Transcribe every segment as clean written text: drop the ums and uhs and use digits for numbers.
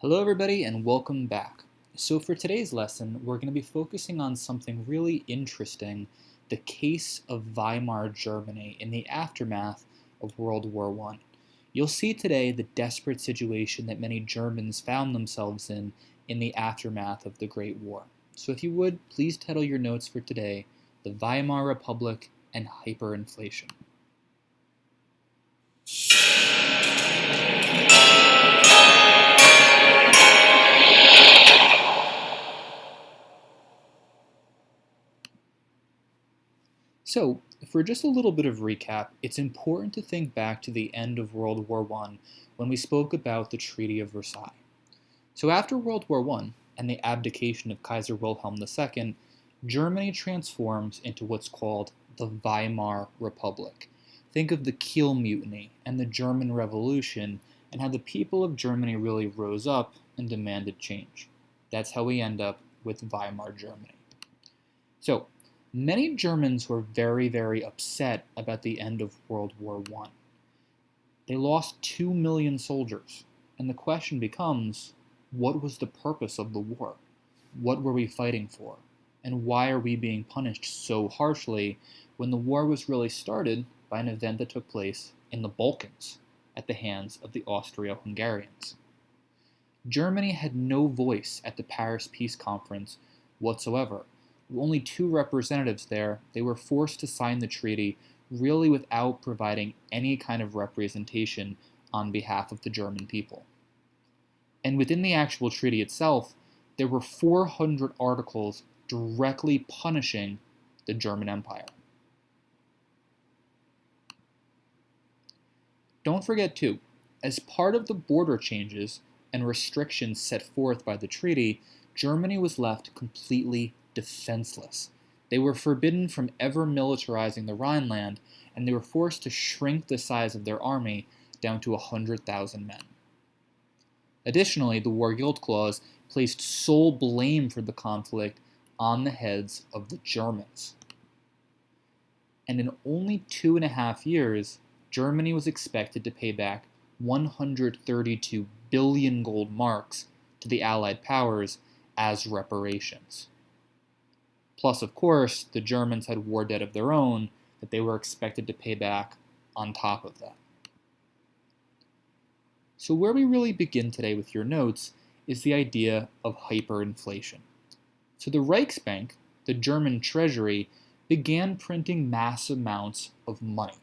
Hello everybody and welcome back. So for today's lesson, we're going to be focusing on something really interesting, the case of Weimar Germany in the aftermath of World War I. You'll see today the desperate situation that many Germans found themselves in the aftermath of the Great War. So if you would, please title your notes for today, the Weimar Republic and Hyperinflation. So, for just a little bit of recap, it's important to think back to the end of World War I when we spoke about the Treaty of Versailles. So, after World War I and the abdication of Kaiser Wilhelm II, Germany transforms into what's called the Weimar Republic. Think of the Kiel Mutiny and the German Revolution and how the people of Germany really rose up and demanded change. That's how we end up with Weimar Germany. So, many Germans were very, very upset about the end of World War I. They lost 2 million soldiers, and the question becomes, what was the purpose of the war? What were we fighting for? And why are we being punished so harshly when the war was really started by an event that took place in the Balkans at the hands of the Austro-Hungarians? Germany had no voice at the Paris Peace Conference whatsoever. With only 2 representatives there, they were forced to sign the treaty really without providing any kind of representation on behalf of the German people. And within the actual treaty itself, there were 400 articles directly punishing the German Empire. Don't forget too, as part of the border changes and restrictions set forth by the treaty, Germany was left completely defenseless. They were forbidden from ever militarizing the Rhineland, and they were forced to shrink the size of their army down to 100,000 men. Additionally, the War Guilt Clause placed sole blame for the conflict on the heads of the Germans. And in only 2.5 years, Germany was expected to pay back 132 billion gold marks to the Allied powers as reparations. Plus, of course, the Germans had war debt of their own that they were expected to pay back on top of that. So where we really begin today with your notes is the idea of hyperinflation. So the Reichsbank, the German treasury, began printing mass amounts of money,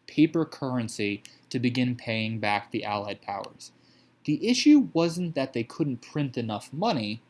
paper currency, to begin paying back the Allied powers. The issue wasn't that they couldn't print enough money.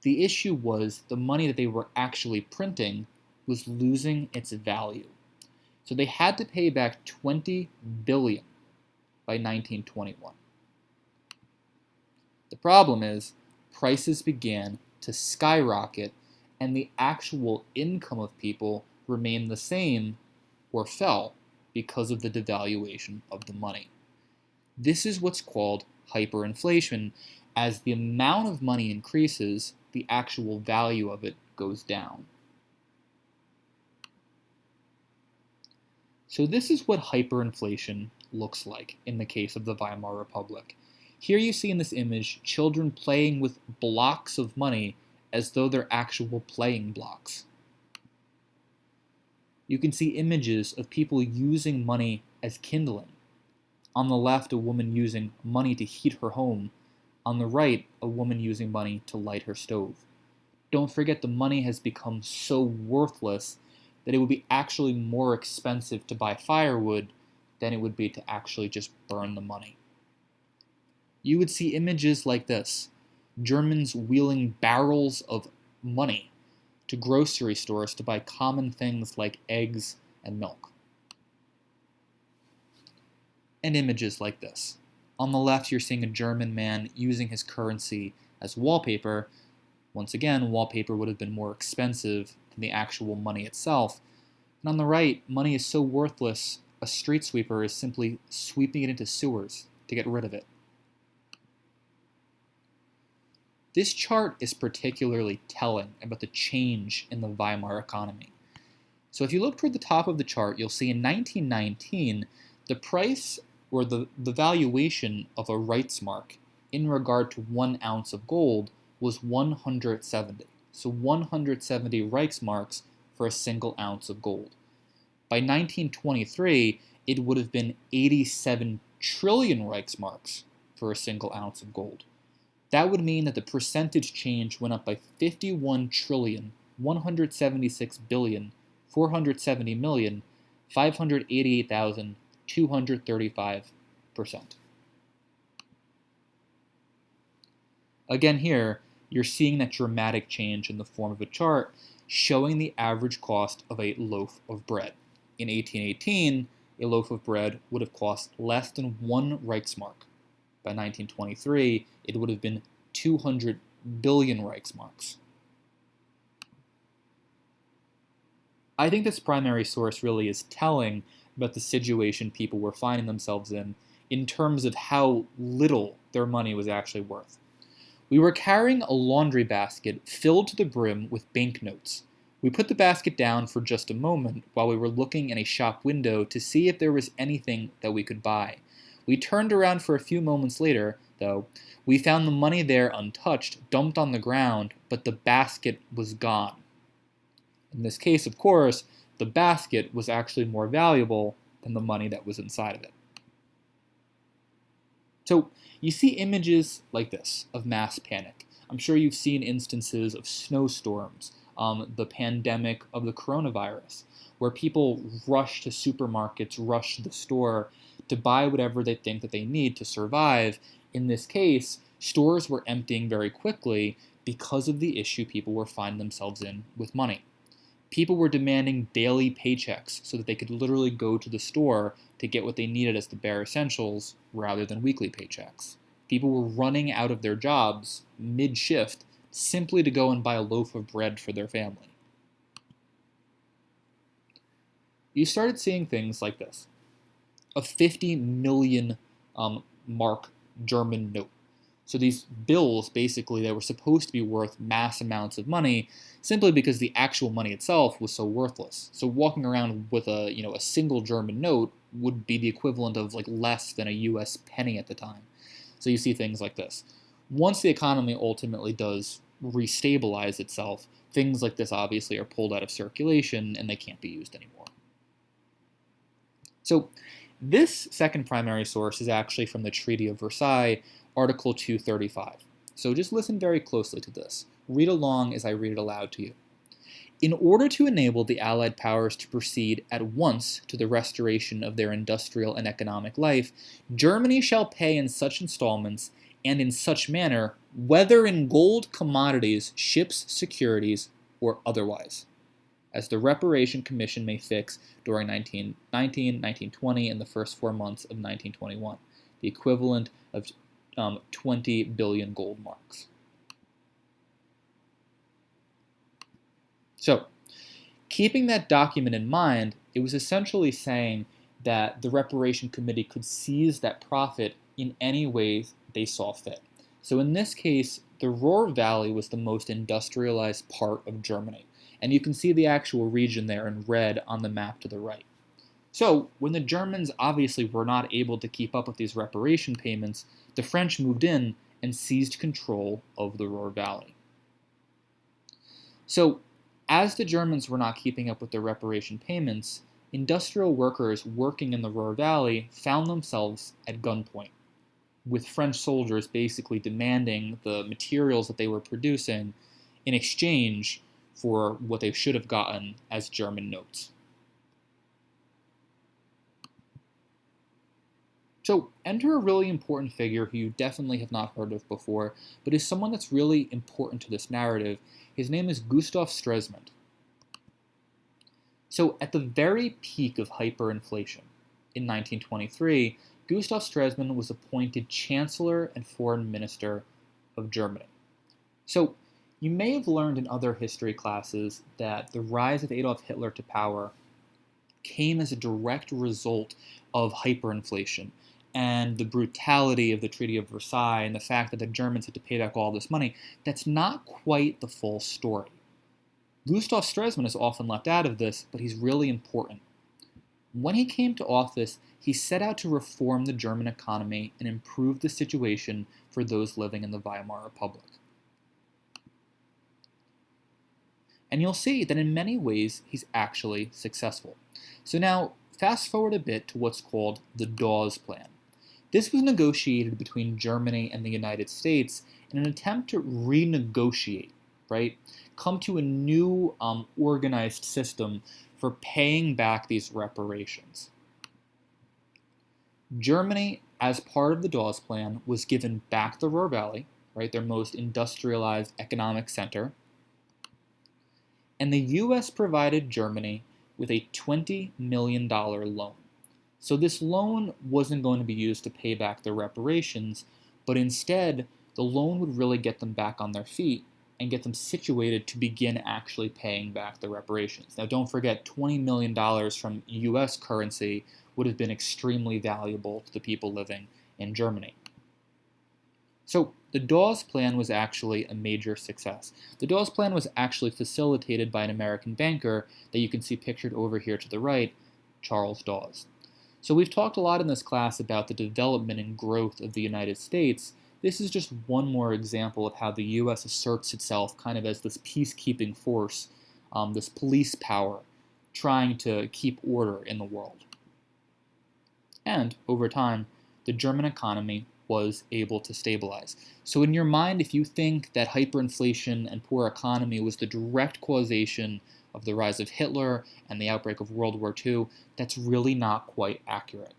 The issue was the money that they were actually printing was losing its value. So they had to pay back 20 billion by 1921. The problem is, prices began to skyrocket and the actual income of people remained the same or fell because of the devaluation of the money. This is what's called hyperinflation. As the amount of money increases, the actual value of it goes down. So this is what hyperinflation looks like in the case of the Weimar Republic. Here you see in this image children playing with blocks of money as though they're actual playing blocks. You can see images of people using money as kindling. On the left, a woman using money to heat her home. On the right, a woman using money to light her stove. Don't forget the money has become so worthless that it would be actually more expensive to buy firewood than it would be to actually just burn the money. You would see images like this, Germans wheeling barrels of money to grocery stores to buy common things like eggs and milk. And images like this. On the left, you're seeing a German man using his currency as wallpaper. Once again, wallpaper would have been more expensive than the actual money itself. And on the right, money is so worthless, a street sweeper is simply sweeping it into sewers to get rid of it. This chart is particularly telling about the change in the Weimar economy. So if you look toward the top of the chart, you'll see in 1919, the price or the valuation of a Reichsmark in regard to 1 ounce of gold was 170. So 170 Reichsmarks for a single ounce of gold. By 1923, it would have been 87 trillion Reichsmarks for a single ounce of gold. That would mean that the percentage change went up by 51 trillion, 176 billion, 470 million, 588,235%. Again here, you're seeing that dramatic change in the form of a chart showing the average cost of a loaf of bread. In 1818, a loaf of bread would have cost less than 1 Reichsmark. By 1923, it would have been 200 billion Reichsmarks. I think this primary source really is telling about the situation people were finding themselves in terms of how little their money was actually worth. We were carrying a laundry basket filled to the brim with banknotes. We put the basket down for just a moment while we were looking in a shop window to see if there was anything that we could buy. We turned around for a few moments later, though. We found the money there untouched, dumped on the ground, but the basket was gone. In this case, of course, the basket was actually more valuable than the money that was inside of it. So you see images like this of mass panic. I'm sure you've seen instances of snowstorms, the pandemic of the coronavirus, where people rush to supermarkets, rush to the store to buy whatever they think that they need to survive. In this case, stores were emptying very quickly because of the issue people were finding themselves in with money. People were demanding daily paychecks so that they could literally go to the store to get what they needed as the bare essentials rather than weekly paychecks. People were running out of their jobs mid-shift simply to go and buy a loaf of bread for their family. You started seeing things like this. A 50 million mark German note. So these bills, basically, that were supposed to be worth mass amounts of money simply because the actual money itself was so worthless. So walking around with a single German note would be the equivalent of less than a US penny at the time. So you see things like this. Once the economy ultimately does restabilize itself, things like this obviously are pulled out of circulation and they can't be used anymore. So this second primary source is actually from the Treaty of Versailles, Article 235. So just listen very closely to this. Read along as I read it aloud to you. In order to enable the Allied powers to proceed at once to the restoration of their industrial and economic life, Germany shall pay in such installments and in such manner, whether in gold, commodities, ships, securities, or otherwise, as the Reparation Commission may fix during 1919, 1920, and the first 4 months of 1921, the equivalent of 20 billion gold marks. So, keeping that document in mind, it was essentially saying that the Reparation Committee could seize that profit in any way they saw fit. So in this case, the Rhone Valley was the most industrialized part of Germany, and you can see the actual region there in red on the map to the right. So when the Germans obviously were not able to keep up with these reparation payments, the French moved in and seized control of the Rhone Valley. So as the Germans were not keeping up with their reparation payments, industrial workers working in the Rhone Valley found themselves at gunpoint, with French soldiers basically demanding the materials that they were producing in exchange for what they should have gotten as German notes. So enter a really important figure who you definitely have not heard of before, but is someone that's really important to this narrative. His name is Gustav Stresemann. So at the very peak of hyperinflation in 1923, Gustav Stresemann was appointed Chancellor and Foreign Minister of Germany. So you may have learned in other history classes that the rise of Adolf Hitler to power came as a direct result of hyperinflation and the brutality of the Treaty of Versailles and the fact that the Germans had to pay back all this money. That's not quite the full story. Gustav Stresemann is often left out of this, but he's really important. When he came to office, he set out to reform the German economy and improve the situation for those living in the Weimar Republic. And you'll see that in many ways he's actually successful. So now, fast forward a bit to what's called the Dawes Plan. This was negotiated between Germany and the United States in an attempt to renegotiate, right? Come to a new organized system for paying back these reparations. Germany, as part of the Dawes Plan, was given back the Rhone Valley, right, their most industrialized economic center, and the US provided Germany with a $20 million loan. So this loan wasn't going to be used to pay back their reparations, but instead, the loan would really get them back on their feet and get them situated to begin actually paying back the reparations. Now, don't forget, $20 million from US currency would have been extremely valuable to the people living in Germany. So the Dawes Plan was actually a major success. The Dawes Plan was actually facilitated by an American banker that you can see pictured over here to the right, Charles Dawes. So we've talked a lot in this class about the development and growth of the United States. This is just one more example of how the U.S. asserts itself kind of as this peacekeeping force, this police power, trying to keep order in the world. And over time, the German economy was able to stabilize. So in your mind, if you think that hyperinflation and poor economy was the direct causation of the rise of Hitler and the outbreak of World War II, that's really not quite accurate.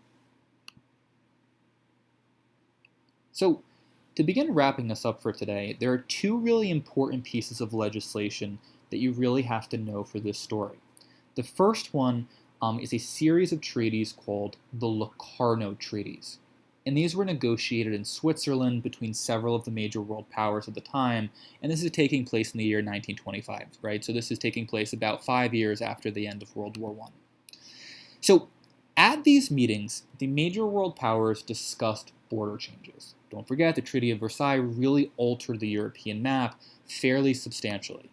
So to begin wrapping us up for today, there are two really important pieces of legislation that you really have to know for this story. The first one is a series of treaties called the Locarno treaties. And these were negotiated in Switzerland between several of the major world powers at the time, and this is taking place in the year 1925, right? So this is taking place about 5 years after the end of World War I. So at these meetings, the major world powers discussed border changes. Don't forget, the Treaty of Versailles really altered the European map fairly substantially.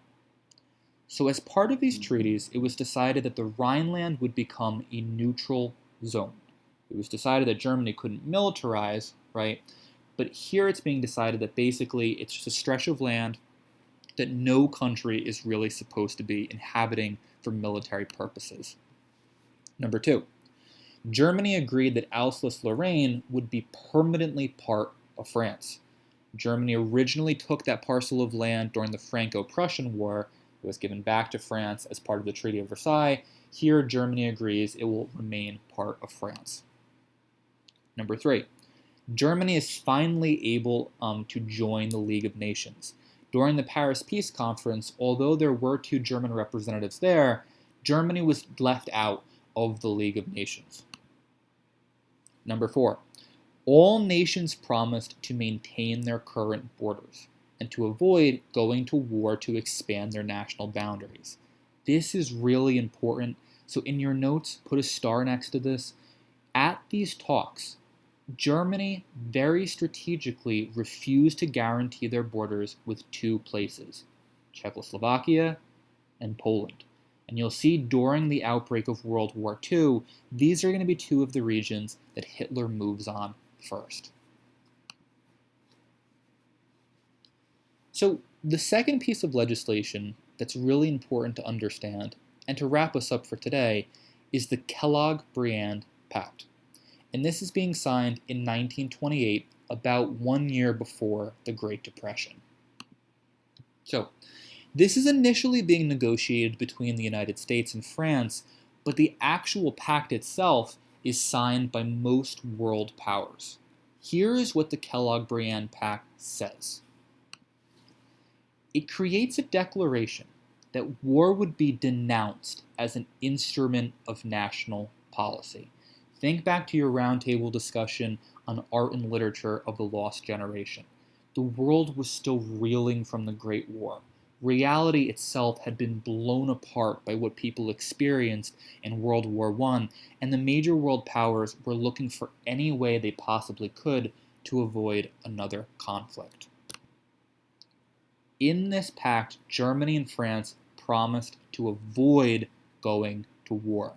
So as part of these treaties, it was decided that the Rhineland would become a neutral zone. It was decided that Germany couldn't militarize, right? But here it's being decided that basically it's just a stretch of land that no country is really supposed to be inhabiting for military purposes. Number two, Germany agreed that Alsace-Lorraine would be permanently part of France. Germany originally took that parcel of land during the Franco-Prussian War. It was given back to France as part of the Treaty of Versailles. Here, Germany agrees it will remain part of France. Number three, Germany is finally able to join the League of Nations. During the Paris Peace Conference, although there were 2 German representatives there, Germany was left out of the League of Nations. Number four, all nations promised to maintain their current borders and to avoid going to war to expand their national boundaries. This is really important, so in your notes, put a star next to this. At these talks, Germany very strategically refused to guarantee their borders with 2 places, Czechoslovakia and Poland. And you'll see during the outbreak of World War II, these are going to be 2 of the regions that Hitler moves on first. So the second piece of legislation that's really important to understand, and to wrap us up for today, is the KelloggBriand Pact. And this is being signed in 1928, about 1 year before the Great Depression. So, this is initially being negotiated between the United States and France, but the actual pact itself is signed by most world powers. Here is what the KelloggBriand Pact says. It creates a declaration that war would be denounced as an instrument of national policy. Think back to your roundtable discussion on art and literature of the Lost Generation. The world was still reeling from the Great War. Reality itself had been blown apart by what people experienced in World War I, and the major world powers were looking for any way they possibly could to avoid another conflict. In this pact, Germany and France promised to avoid going to war.